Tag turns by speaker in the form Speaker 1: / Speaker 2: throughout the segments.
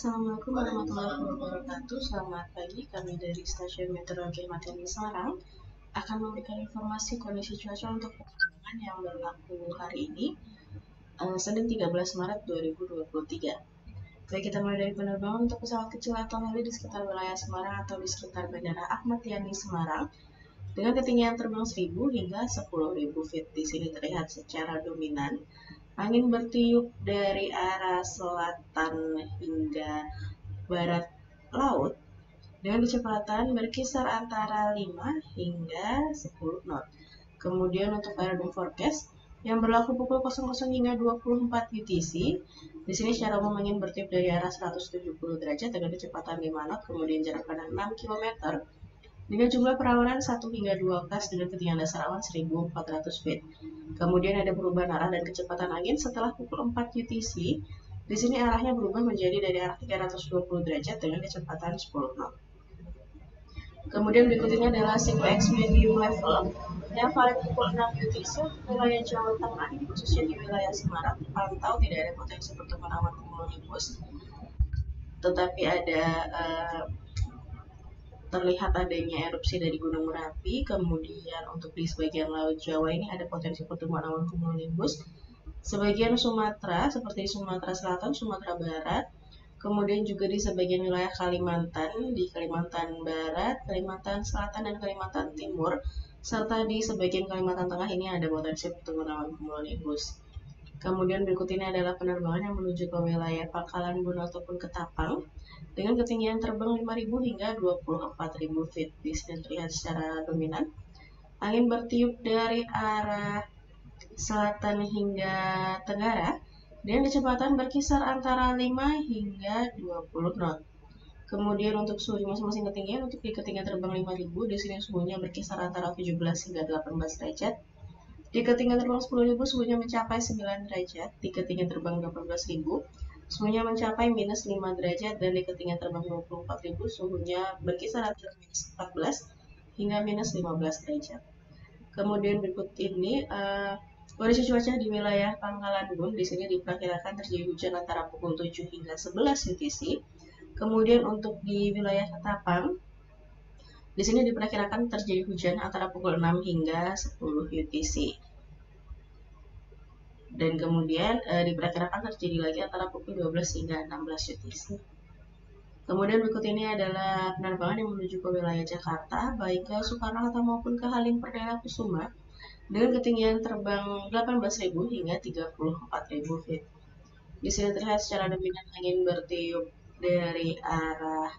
Speaker 1: Assalamualaikum warahmatullahi wabarakatuh. Selamat pagi, kami dari Stasiun Meteorologi Materi Semarang akan memberikan informasi kondisi cuaca untuk penerbangan yang berlaku hari ini, Senin 13 Maret 2023. Baik, kita mulai dari penerbangan untuk pesawat kecil atau heli di sekitar wilayah Semarang atau di sekitar Bandara Ahmad Yani Semarang dengan ketinggian terbang 1000 hingga 10.000 feet. Di sini terlihat secara dominan angin bertiup dari arah selatan hingga barat laut dengan kecepatan berkisar antara 5 hingga 10 knot. Kemudian untuk aerodom forecast yang berlaku pukul 00 hingga 24 UTC, di sini secara umum angin bertiup dari arah 170 derajat dengan kecepatan 5 knot, kemudian jarak pandang 6 km dengan jumlah perawanan 1 hingga 2 kelas dengan ketinggian dasar awan 1400 feet. Kemudian ada perubahan arah dan kecepatan angin setelah pukul 4 UTC. Di sini arahnya berubah menjadi dari arah 320 derajat dengan kecepatan 10 knot. Kemudian berikutnya adalah SIQX medium level yang valid pukul 6 UTC wilayah Jawa Tengah, khususnya di wilayah Semarang, terpantau tidak ada potensi pertemuan awan cumulonimbus, tetapi ada terlihat adanya erupsi dari Gunung Merapi. Kemudian untuk di sebagian Laut Jawa ini ada potensi pertemuan awan cumulonimbus. Sebagian Sumatera seperti Sumatera Selatan, Sumatera Barat, kemudian juga di sebagian wilayah Kalimantan, di Kalimantan Barat, Kalimantan Selatan, dan Kalimantan Timur, serta di sebagian Kalimantan Tengah ini ada potensi pertemuan awan cumulonimbus. Kemudian berikut ini adalah penerbangan yang menuju ke wilayah Pangkalan Bun ataupun Ketapang dengan ketinggian terbang 5.000 hingga 24.000 feet. Di sini terlihat secara dominan angin bertiup dari arah selatan hingga tenggara dengan kecepatan berkisar antara 5 hingga 20 knot. Kemudian untuk suhu di masing-masing ketinggian, untuk di ketinggian terbang 5.000, di sini suhunya berkisar antara 17 hingga 18 derajat. Di ketinggian terbang 10.000 suhunya mencapai 9 derajat. Di ketinggian terbang 18.000 suhunya mencapai minus 5 derajat, dan di ketinggian terbang 24.000 suhunya berkisar antara minus 14 hingga minus 15 derajat. Kemudian berikut ini kondisi cuaca di wilayah Pangkalan Bun. Di sini diperkirakan terjadi hujan antara pukul 7 hingga 11 UTC. Kemudian untuk di wilayah Ketapang, di sini diperkirakan terjadi hujan antara pukul 6 hingga 10 UTC. Dan kemudian diperkirakan terjadi lagi antara pukul 12 hingga 16 UTC. Kemudian berikut ini adalah penerbangan yang menuju ke wilayah Jakarta, baik ke Soekarno-Hatta maupun ke Halim Perdana Kusuma, dengan ketinggian terbang 18.000 hingga 34.000 feet. Di sini terlihat secara dominan angin bertiup dari arah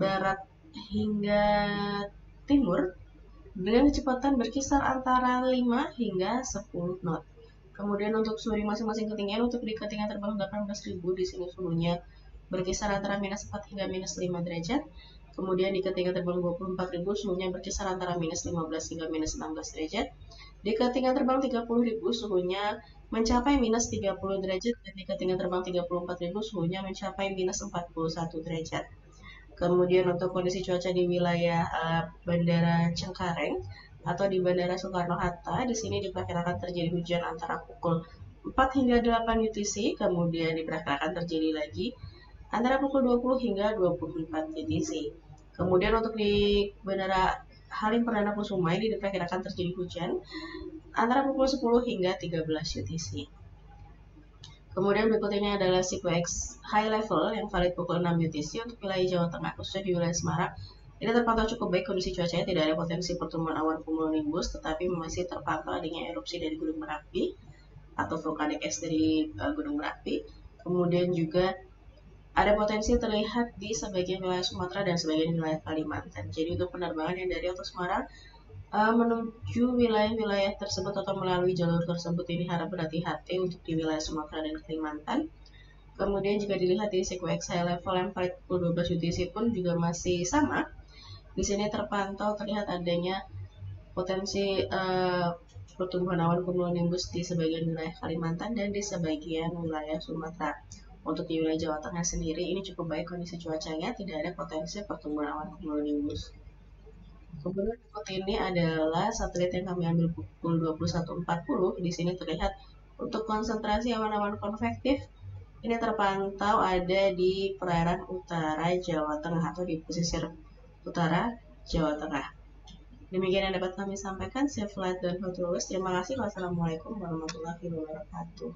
Speaker 1: barat hingga timur dengan kecepatan berkisar antara 5 hingga 10 knot. Kemudian untuk suhu di masing-masing ketinggian, untuk di ketinggian terbang 18.000, di sini suhunya berkisar antara minus 4 hingga minus 5 derajat. Kemudian di ketinggian terbang 24.000 suhunya berkisar antara minus 15 hingga minus 16 derajat. Di ketinggian terbang 30.000 suhunya mencapai minus 30 derajat, dan di ketinggian terbang 34.000 suhunya mencapai minus 41 derajat. Kemudian untuk kondisi cuaca di wilayah Bandara Cengkareng atau di Bandara Soekarno-Hatta, di sini diperkirakan terjadi hujan antara pukul 4 hingga 8 UTC, kemudian diperkirakan terjadi lagi antara pukul 20 hingga 24 UTC. Kemudian untuk di Bandara Halim Perdana Kusuma ini diperkirakan terjadi hujan antara pukul 10 hingga 13 UTC. Kemudian berikutnya adalah SIQX high level yang valid pukul 6 UTC untuk wilayah Jawa Tengah, khususnya di wilayah Semarang. Ini terpantau cukup baik kondisi cuacanya, tidak ada potensi pertemuan awan cumulonimbus, tetapi masih terpantau adanya erupsi dari Gunung Merapi atau vulkanik es dari Gunung Merapi. Kemudian juga ada potensi terlihat di sebagian wilayah Sumatera dan sebagian wilayah Kalimantan. Jadi untuk penerbangan yang dari atau Semarang menuju wilayah-wilayah tersebut atau melalui jalur tersebut ini harap berhati-hati untuk di wilayah Sumatera dan Kalimantan. Kemudian jika dilihat di SIQX high level yang valid pukul 12 UTC pun juga masih sama. Di sini terpantau terlihat adanya potensi pertumbuhan awan cumulonimbus di sebagian wilayah Kalimantan dan di sebagian wilayah Sumatera. Untuk di wilayah Jawa Tengah sendiri ini cukup baik kondisi cuacanya, tidak ada potensi pertumbuhan awan cumulonimbus. Kemudian berikut ini adalah satelit yang kami ambil pukul 21.40. Di sini terlihat untuk konsentrasi awan-awan konvektif Ini terpantau ada di perairan utara Jawa Tengah atau di pesisir utara Jawa Tengah. Demikian yang dapat kami sampaikan. Safe flight dan hold always. Terima kasih. Wassalamualaikum warahmatullahi wabarakatuh.